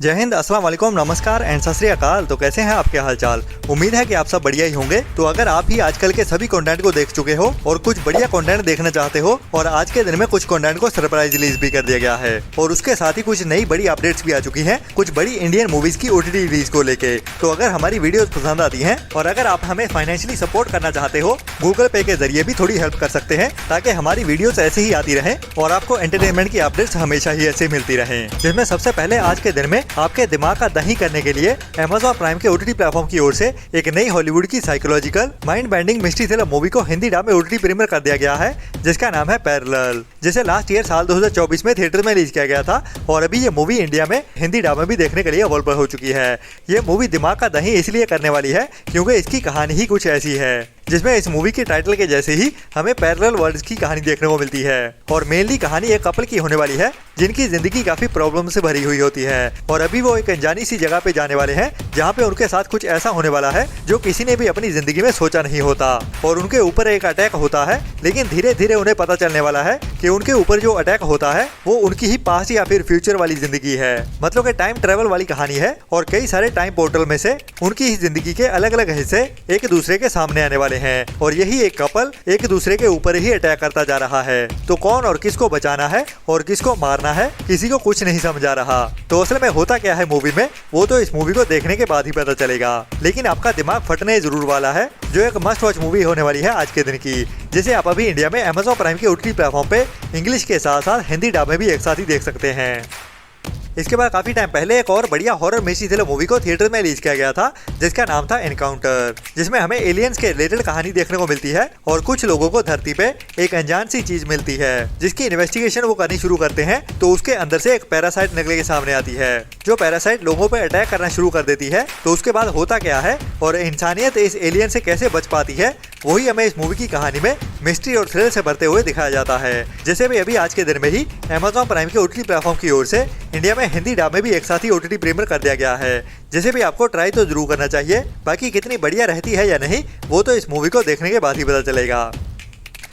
जय हिंद, अस्सलाम वालेकुम, नमस्कार एंड सत श्री अकाल। तो कैसे हैं आपके हालचाल। उम्मीद है कि आप सब बढ़िया ही होंगे। तो अगर आप भी आजकल के सभी कंटेंट को देख चुके हो और कुछ बढ़िया कंटेंट देखना चाहते हो और आज के दिन में कुछ कंटेंट को सरप्राइज रिलीज भी कर दिया गया है और उसके साथ ही कुछ नई बड़ी अपडेट्स भी आ चुकी हैं कुछ बड़ी इंडियन मूवीज की OTT रिलीज को लेके। तो अगर हमारी वीडियोस पसंद आती हैं और अगर आप हमें फाइनेंशियली सपोर्ट करना चाहते हो, गूगल पे के जरिए भी थोड़ी हेल्प कर सकते हैं ताकि हमारी वीडियोस ऐसे ही आती रहे और आपको एंटरटेनमेंट की अपडेट्स हमेशा ही ऐसे मिलती रहे। जिसमें सबसे पहले आज के दिन में आपके दिमाग का दही करने के लिए Amazon प्राइम के OTT प्लेटफॉर्म की ओर से एक नई हॉलीवुड की psychological mind bending mystery thriller movie को हिंदी डब में OTT प्रीमियर कर दिया गया है, जिसका नाम है पैरेलल, जिसे लास्ट ईयर साल 2024 में थिएटर में रिलीज किया गया था और अभी ये मूवी इंडिया में हिंदी डब में भी देखने के लिए अवेलेबल हो चुकी है। ये मूवी दिमाग का दही इसलिए करने वाली है क्योंकि इसकी कहानी ही कुछ ऐसी है जिसमें इस मूवी के टाइटल के जैसे ही हमें पैरेलल वर्ल्ड्स की कहानी देखने को मिलती है और मेनली कहानी एक कपल की होने वाली है जिनकी जिंदगी काफी प्रॉब्लम से भरी हुई होती है और अभी वो एक अनजानी सी जगह पे जाने वाले हैं जहाँ पे उनके साथ कुछ ऐसा होने वाला है जो किसी ने भी अपनी जिंदगी में सोचा नहीं होता और उनके ऊपर एक अटैक होता है। लेकिन धीरे धीरे उन्हें पता चलने वाला है कि उनके ऊपर जो अटैक होता है वो उनकी ही पास्ट या फिर फ्यूचर वाली जिंदगी है, मतलब कि टाइम ट्रेवल वाली कहानी है और कई सारे टाइम पोर्टल में से उनकी ही जिंदगी के अलग अलग हिस्से एक दूसरे के सामने आने वाले हैं और यही एक कपल एक दूसरे के ऊपर ही अटैक करता जा रहा है। तो कौन और किसको बचाना है और किसको मारना है किसी को कुछ नहीं समझ आ रहा। तो असल में होता क्या है मूवी में वो तो इस मूवी को देखने के बाद ही पता चलेगा, लेकिन आपका दिमाग फटने जरूर वाला है जो एक मस्ट वॉच मूवी होने वाली है आज के दिन की, जिसे आप अभी इंडिया में Amazon प्राइम के OTT प्लेटफॉर्म पे इंग्लिश के साथ साथ हिंदी डब में भी एक साथ ही देख सकते हैं। इसके बाद काफी टाइम पहले एक और बढ़िया हॉरर मिस्ट्री थ्रिलर मूवी को थिएटर में रिलीज किया गया था जिसका नाम था एनकाउंटर, जिसमें हमें एलियंस के रिलेटेड कहानी देखने को मिलती है और कुछ लोगों को धरती पे एक अनजान सी चीज मिलती है जिसकी इन्वेस्टिगेशन वो करनी शुरू करते हैं तो उसके अंदर से एक पैरासाइट निकल के सामने आती है जो पैरासाइट लोगों पे अटैक करना शुरू कर देती है। तो उसके बाद होता क्या है और इंसानियत इस एलियन से कैसे बच पाती है वही हमें इस मूवी की कहानी में मिस्ट्री और थ्रिल से भरते हुए दिखाया जाता है। जैसे भी अभी आज के दिन में ही Amazon प्राइम के OTT प्लेटफॉर्म की ओर से इंडिया में हिंदी डब में भी एक साथ ही OTT प्रीमियर कर दिया गया है, जिसे भी आपको ट्राई तो जरूर करना चाहिए। बाकी कितनी बढ़िया रहती है या नहीं वो तो इस मूवी को देखने के बाद ही पता चलेगा।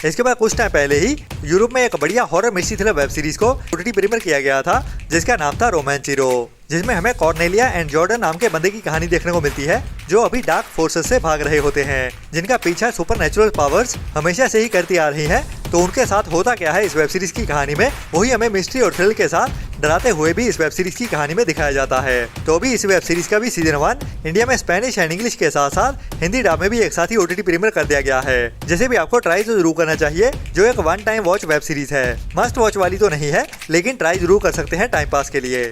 इसके बाद कुछ टाइम पहले ही यूरोप में एक बढ़िया horror mystery thriller web series को OTT प्रीमियर किया गया था जिसका नाम था रोमांचिरो, जिसमें हमें कॉर्नेलिया एंड जॉर्डन नाम के बंदे की कहानी देखने को मिलती है जो अभी डार्क फोर्सेस से भाग रहे होते हैं जिनका पीछा सुपरनेचुरल पावर्स हमेशा से ही करती आ रही हैं। तो उनके साथ होता क्या है इस वेब सीरीज की कहानी में वही हमें मिस्ट्री और थ्रिल के साथ डराते हुए भी इस वेब सीरीज की कहानी में दिखाया जाता है। तो अभी इस वेब सीरीज का भी सीजन 1 इंडिया में स्पेनिश एंड इंग्लिश के साथ साथ हिंदी डब में भी एक साथ ही OTT प्रीमियर कर दिया गया है, जिसे भी आपको ट्राई तो जरूर करना चाहिए। जो एक one time watch web series है, मस्ट वॉच वाली तो नहीं है लेकिन ट्राई जरूर कर सकते हैं टाइम पास के लिए।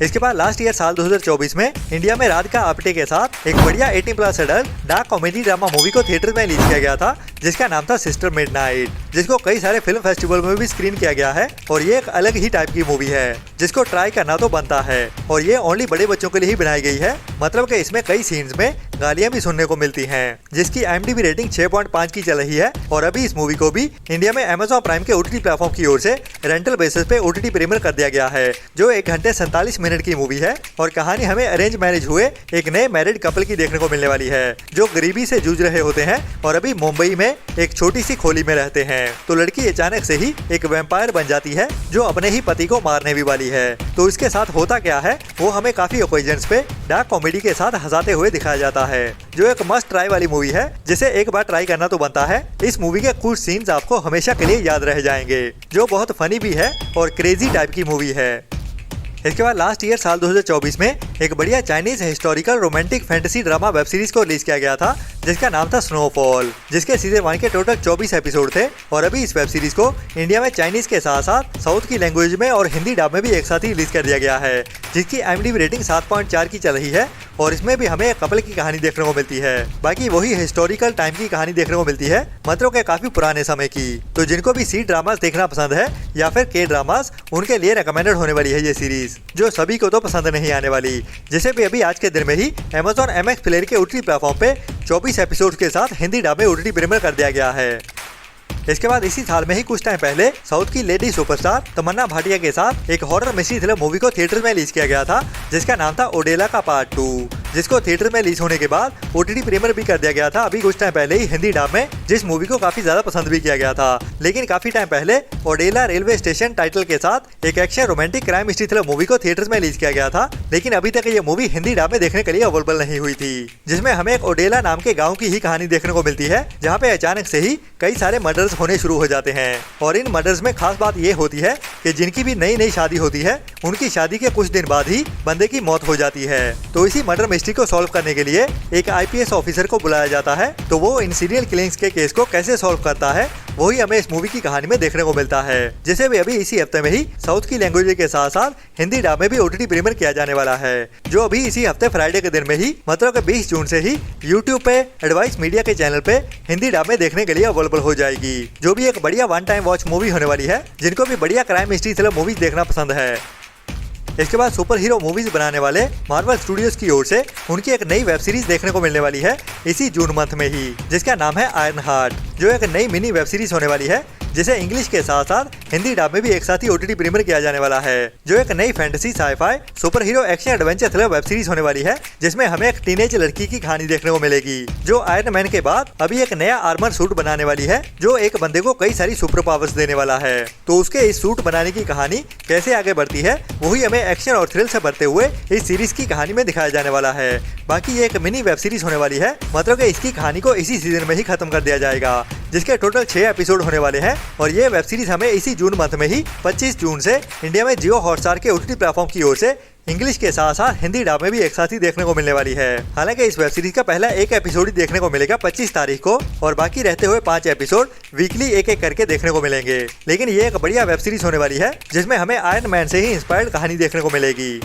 इसके बाद लास्ट ईयर साल 2024 में इंडिया में राधिका आप्टे के साथ एक बढ़िया 18+ adult dark comedy drama movie को थिएटर में रिलीज किया गया था जिसका नाम था सिस्टर मिडनाइट, जिसको कई सारे फिल्म फेस्टिवल में भी स्क्रीन किया गया है और ये एक अलग ही टाइप की मूवी है जिसको ट्राई करना तो बनता है और ये ओनली बड़े बच्चों के लिए ही बनाई गई है, मतलब कि इसमें कई सीन्स में गालियां भी सुनने को मिलती हैं, जिसकी IMDb रेटिंग 6.5 की चल रही है और अभी इस मूवी को भी इंडिया में Amazon प्राइम के OTT प्लेटफॉर्म की ओर से रेंटल बेसिस पे OTT प्रीमियर कर दिया गया है, जो 1 घंटे 47 मिनट की मूवी है और कहानी हमें अरेंज मैरिज हुए एक नए मैरिड कपल की देखने को मिलने वाली है जो गरीबी से जूझ रहे होते हैं और अभी मुंबई में एक छोटी सी खोली में रहते हैं। तो लड़की अचानक से ही एक वैम्पायर बन जाती है जो अपने ही पति को मारने भी वाली है। तो इसके साथ होता क्या है वो हमें काफी ओकेजन्स पे डार्क कॉमेडी के साथ हंसाते हुए दिखाया जाता है, जो एक मस्ट ट्राई वाली मूवी है जिसे एक बार ट्राई करना तो बनता है। इस मूवी के कुछ सीन्स आपको हमेशा के लिए याद रह जाएंगे, जो बहुत फनी भी है और क्रेजी टाइप की मूवी है। इसके बाद लास्ट ईयर साल 2024 में एक बढ़िया Chinese historical romantic fantasy drama web series को रिलीज किया गया था जिसका नाम था स्नोफॉल, जिसके सीजन 1 के टोटल 24 एपिसोड थे और अभी इस वेब सीरीज को इंडिया में चाइनीज के साथ साथ साउथ की लैंग्वेज में और हिंदी डब में भी एक साथ ही रिलीज कर दिया गया है, जिसकी IMDb रेटिंग 7.4 की चल रही है और इसमें भी हमें एक कपल की कहानी देखने को मिलती है। बाकी वही हिस्टोरिकल टाइम की कहानी देखने को मिलती है, मतलब के काफी पुराने समय की। तो जिनको भी सी ड्रामास देखना पसंद है या फिर के ड्रामास, उनके लिए रिकमेंडेड होने वाली है ये सीरीज, जो सभी को तो पसंद नहीं आने वाली, जिसे भी अभी आज के दिन में ही Amazon MX प्लेयर के OTT प्लेटफॉर्म पे 24 एपिसोड के साथ हिंदी डब में OTT प्रीमियर कर दिया गया है। इसके बाद इसी साल में ही कुछ टाइम पहले साउथ की लेडी सुपरस्टार तमन्ना भाटिया के साथ एक हॉरर मिस्ट्री थ्रिलर मूवी को थिएटर में रिलीज किया गया था जिसका नाम था ओडेला का पार्ट 2, जिसको थिएटर में रिलीज होने के बाद OTT प्रीमियर भी कर दिया गया था अभी कुछ टाइम पहले ही हिंदी डब में, जिस मूवी को काफी ज्यादा पसंद भी किया गया था। लेकिन काफी टाइम पहले ओडेला रेलवे स्टेशन टाइटल के साथ एक action romantic crime history thriller movie को थिएटर्स में रिलीज किया गया था, लेकिन अभी तक ये मूवी हिंदी डब में देखने के लिए अवेलेबल नहीं हुई थी, जिसमें हमें एक ओडेला नाम के गाँव की ही कहानी देखने को मिलती है, जहाँ पे अचानक से ही कई सारे मर्डर्स होने शुरू हो जाते हैं। और इन मर्डर्स में खास बात ये होती है कि जिनकी भी नई नई शादी होती है, उनकी शादी के कुछ दिन बाद ही बंदे की मौत हो जाती है। तो इसी मर्डर मिस्ट्री को सॉल्व करने के लिए एक IPS ऑफिसर को बुलाया जाता है। तो वो इन सीरियल किलिंग्स के केस को कैसे सॉल्व करता है, वही हमें इस मूवी की कहानी में देखने को मिलता है, जिसे भी अभी इसी हफ्ते में ही साउथ की लैंग्वेज के साथ साथ हिंदी डब में भी OTT प्रीमियर किया जाने वाला है, जो अभी इसी हफ्ते फ्राइडे के दिन में ही मतलब कि 20 जून से ही YouTube पे एडवाइस मीडिया के चैनल पे हिंदी डब में देखने के लिए अवेलेबल हो जाएगी, जो भी एक बढ़िया वन टाइम वॉच मूवी होने वाली है, जिनको भी बढ़िया क्राइम हिस्ट्री थ्रिलर मूवीज देखना पसंद है। इसके बाद सुपर हीरो मूवीज बनाने वाले मार्वल स्टूडियोज की ओर से उनकी एक नई वेब सीरीज देखने को मिलने वाली है इसी जून मंथ में ही, जिसका नाम है आयरन हार्ट, जो एक नई मिनी वेब सीरीज होने वाली है, जिसे इंग्लिश के साथ साथ हिंदी डब में भी एक साथ ही OTT प्रीमियर किया जाने वाला है, जो एक नई fantasy sci fi super hero action adventure thriller web series होने वाली है, जिसमें हमें एक टीनेज लड़की की कहानी देखने को मिलेगी, जो आयरन मैन के बाद अभी एक नया आर्मर सूट बनाने वाली है, जो एक बंदे को कई सारी सुपर पावर्स देने वाला है। तो उसके इस सूट बनाने की कहानी कैसे आगे बढ़ती है, वही हमें एक्शन और थ्रिल से भरते हुए इस सीरीज की कहानी में दिखाया जाने वाला है। बाकी ये एक मिनी वेब सीरीज होने वाली है, मतलब कि इसकी कहानी को इसी सीजन में ही खत्म कर दिया जाएगा, जिसके टोटल 6 एपिसोड होने वाले हैं। और ये वेब सीरीज हमें इसी जून मंथ में ही 25 जून से इंडिया में जियो हॉटस्टार के OTT प्लेटफॉर्म की ओर से इंग्लिश के साथ साथ हिंदी डब में भी एक साथ ही देखने को मिलने वाली है। हालांकि इस वेब सीरीज का पहला एक एपिसोड ही देखने को मिलेगा 25 तारीख को, और बाकी रहते हुए 5 एपिसोड वीकली एक एक करके देखने को मिलेंगे। लेकिन ये एक बढ़िया वेब सीरीज होने वाली है, जिसमें हमें आयरन मैन से ही इंस्पायर्ड कहानी देखने को मिलेगी।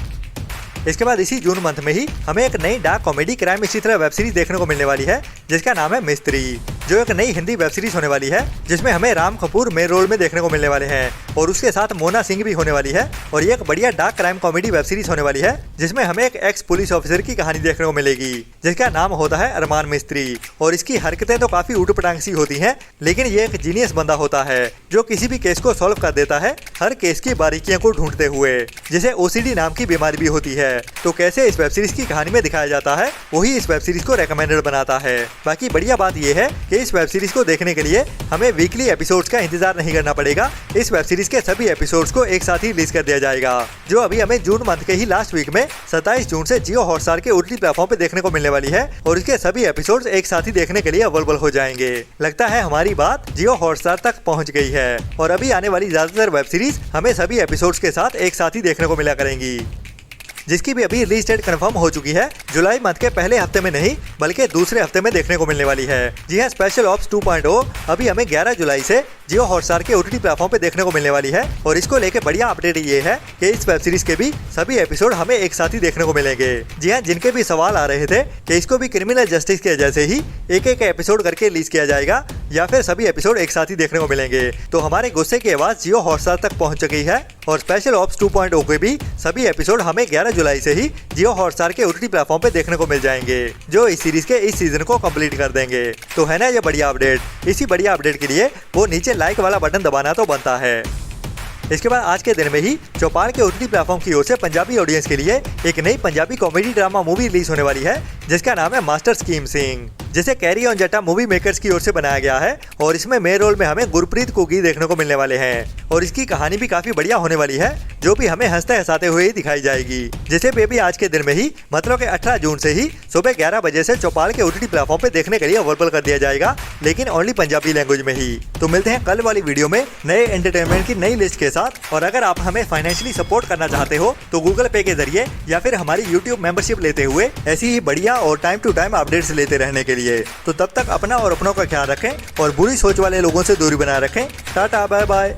इसके बाद इसी जून मंथ में ही हमें एक नई डार्क कॉमेडी क्राइम इसी तरह वेब सीरीज देखने को मिलने वाली है, जिसका नाम है मिस्त्री, जो एक नई हिंदी वेब सीरीज होने वाली है, जिसमें हमें राम कपूर मेन रोल में देखने को मिलने वाले हैं, और उसके साथ मोना सिंह भी होने वाली है। और ये एक बढ़िया dark crime comedy web series होने वाली है, जिसमें हमें एक एक्स पुलिस ऑफिसर की कहानी देखने को मिलेगी, जिसका नाम होता है अरमान मिस्त्री। और इसकी हरकतें तो काफी ऊट-पटांग सी होती हैं, लेकिन ये एक जीनियस बंदा होता है, जो किसी भी केस को सॉल्व कर देता है, हर केस की बारीकियों को ढूंढते हुए, जिसे OCD नाम की बीमारी भी होती है। तो कैसे इस वेब सीरीज की कहानी में दिखाया जाता है, वही इस वेब सीरीज को रेकमेंडेड बनाता है। बाकी बढ़िया बात यह है कि इस वेब सीरीज को देखने के लिए हमें वीकली एपिसोड्स का इंतजार नहीं करना पड़ेगा। इस वेब सीरीज के सभी एपिसोड्स को एक साथ ही रिलीज कर दिया जाएगा, जो अभी हमें जून मंथ के ही लास्ट वीक में 27 जून से जियो हॉटस्टार के OTT प्लेटफॉर्म पे देखने को मिलने वाली है, और इसके सभी एपिसोड्स एक साथ ही देखने के लिए अवेलेबल हो जाएंगे। लगता है हमारी बात जियो हॉटस्टार तक पहुंच गई है, और अभी आने वाली ज्यादातर वेब सीरीज हमें सभी एपिसोड्स के साथ एक साथ ही देखने को मिला करेंगी, जिसकी भी अभी रिलीज डेट कंफर्म हो चुकी है। जुलाई मंथ के पहले हफ्ते में नहीं, बल्कि दूसरे हफ्ते में देखने को मिलने वाली है। जी हाँ, स्पेशल ऑप्स 2.0 अभी हमें 11 जुलाई से जियो हॉटस्टार के OTT प्लेटफॉर्म पे देखने को मिलने वाली है, और इसको लेके बढ़िया अपडेट ये है कि इस वेब सीरीज के भी सभी एपिसोड हमें एक साथ ही देखने को मिलेंगे। जी हाँ, जिनके भी सवाल आ रहे थे कि इसको भी क्रिमिनल जस्टिस के जैसे ही एक एक एपिसोड करके रिलीज किया जाएगा या फिर सभी एपिसोड एक साथ ही देखने को मिलेंगे, तो हमारे गुस्से की आवाज जियो हॉटस्टार तक पहुंच चुकी है, और स्पेशल ऑप्स 2.0 के भी सभी एपिसोड हमें 11 जुलाई से ही जियो हॉटस्टार के OTT प्लेटफॉर्म पे देखने को मिल जाएंगे, जो इस सीरीज के इस सीजन को कंप्लीट कर देंगे। तो है ना ये बढ़िया अपडेट। इसी बढ़िया अपडेट के लिए वो नीचे लाइक वाला बटन दबाना तो बनता है। इसके बाद आज के दिन में ही चौपाल के OTT प्लेटफॉर्म की ओर से पंजाबी ऑडियंस के लिए एक नई Punjabi comedy drama movie release होने वाली है, जिसका नाम है मास्टर स्कीम सिंह, जिसे कैरी ऑन जट्टा मूवी मेकर्स की ओर से बनाया गया है, और इसमें मेन रोल में हमें गुरप्रीत कुगी देखने को मिलने वाले हैं, और इसकी कहानी भी काफी बढ़िया होने वाली है, जो भी हमें हंसते हंसाते हुए ही दिखाई जाएगी, जिसे भी आज के दिन में ही मतलब कि 18 जून से ही सुबह 11 बजे से चौपाल के OTT प्लेटफॉर्म पे देखने के लिए अवेलेबल कर दिया जाएगा, लेकिन ओनली पंजाबी लैंग्वेज में ही। तो मिलते हैं कल वाली वीडियो में नए एंटरटेनमेंट की नई लिस्ट के साथ, और अगर आप हमें फाइनेंशियली सपोर्ट करना चाहते हो तो गूगल पे के जरिए या फिर हमारी YouTube मेंबरशिप लेते हुए ऐसी ही बढ़िया और टाइम टू टाइम अपडेट्स लेते रहने के लिए। तो तब तक अपना और अपनों का ख्याल रखें, और बुरी सोच वाले लोगों से दूरी बनाए रखें। Tata, bye bye.